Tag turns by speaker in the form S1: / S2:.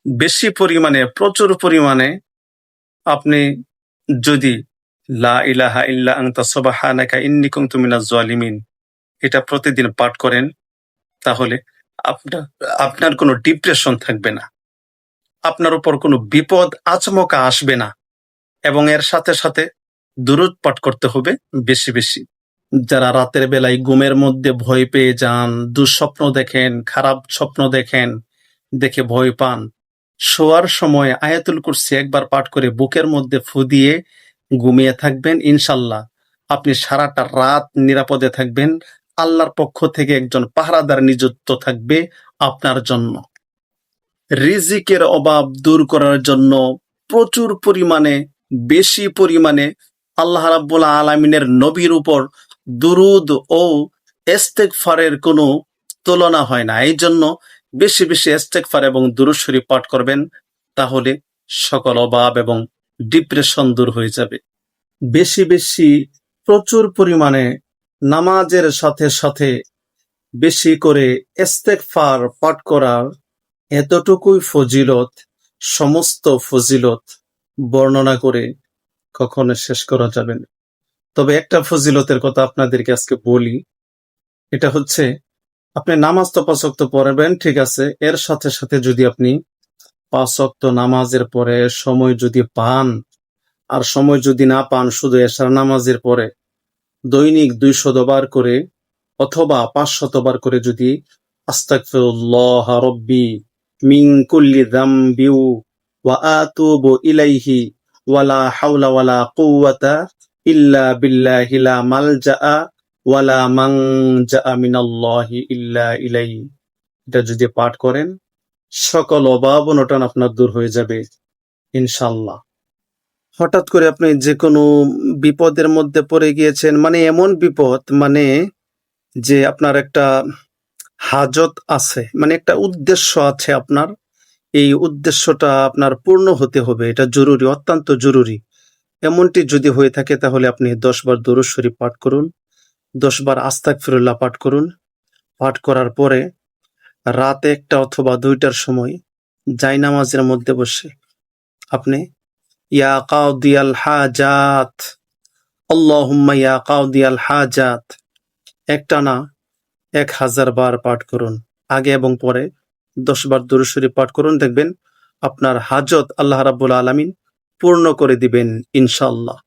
S1: বেশি পরিমাণে, প্রচুর পরিমাণে আপনি যদি লা ইলাহা ইল্লা আনতা সুবহানাকা ইন্নী কুনতু মিনাজ জালিমিন এটা প্রতিদিন পাঠ করেন, তাহলে আপনার আপনার কোনো ডিপ্রেশন থাকবে না, আপনার উপর কোনো বিপদ আচমকা আসবে না। এবং এর সাথে সাথে দুরূদ পাঠ করতে হবে বেশি বেশি। যারা রাতের বেলায় ঘুমের মধ্যে ভয় পেয়ে যান, দুঃস্বপ্ন দেখেন, খারাপ স্বপ্ন দেখেন, দেখে ভয় পান, শোয়ার সময় আয়াতুল কুরসি একবার পাঠ করে বুকের মধ্যে ফু দিয়ে ঘুমিয়ে থাকবেন। ইনশাল্লাহ আপনি সারাটা রাত নিরাপদে থাকবেন। আল্লাহর পক্ষ থেকে একজন পাহারাদার নিযুক্ত থাকবে আপনার জন্য। রিজিকের অভাব দূর করার জন্য প্রচুর পরিমাণে, বেশি পরিমাণে আল্লাহ রাব্বুল আলামিনের নবীর উপর দুরূদ ও ইস্তেগফারের কোনো তুলনা হয় না। এই জন্য বেশি বেশি ইস্তেগফার এবং দুরূদ শরীফ পাঠ করবেন, তাহলে সকল অভাব এবং ডিপ্রেশন দূর হয়ে যাবে। বেশি বেশি, প্রচুর পরিমাণে নামাজের সাথে সাথে বেশি করে ইস্তেগফার পাঠ করার এতটুকুই ফজিলত, সমস্ত ফজিলত বর্ণনা করে কখনো শেষ করা যাবে না। তবে একটা ফজিলতের কথা আপনাদেরকে আজকে বলি, এটা হচ্ছে আপনি নামাজ তো 5 ওয়াক্ত পড়বেন, ঠিক আছে, এর সাথে সাথে যদি আপনি 5 ওয়াক্ত নামাজের পরে সময় যদি পান, আর সময় যদি না পান শুধু এশার নামাজের পরে দৈনিক 200 বার করে অথবা 500 বার করে যদি আস্তাগফিরুল্লাহ রাব্বি মিন কুল্লি যামবি ওয়া আতুবু ইলাইহি ওয়ালা হাওলা ওয়ালা কুওয়াতা ইল্লা বিল্লাহি লা মালজাআ ওয়ালা মানজাআ মিনাল্লাহি ইল্লা ইলাইহি, এটা যদি পাঠ করেন সকল অভাব অনটন আপনার দূর হয়ে যাবে ইনশাআল্লাহ। হঠাৎ করে আপনি যে কোনো বিপদের মধ্যে পড়ে গিয়েছেন, মানে এমন বিপদ, মানে যে আপনার একটা হাজত আছে, মানে একটা উদ্দেশ্য আছে আপনার, এই উদ্দেশ্যটা আপনার পূর্ণ হতে হবে, এটা জরুরি, অত্যন্ত জরুরি। এমনটি যদি হয়ে থাকে তাহলে আপনি 10 বার দরুদ শরীফ পাঠ করুন, 10 বার আস্তাগফিরুল্লাহ পাঠ করুন। পাঠ করার পরে রাত 1টা অথবা 2টার সময় জায়নামাজের মধ্যে বসে আপনি ইয়া কাদিয়াল হাজাত, আল্লাহুম্মা ইয়া কাদিয়াল হাজাত একটানা 1000 বার পাঠ করুন। আগে এবং পরে 10 বার দরুদ শরীফ পাঠ করুন, দেখবেন আপনার হাজত আল্লাহ রাব্বুল আলামিন পূর্ণ করে দিবেন ইনশাআল্লাহ।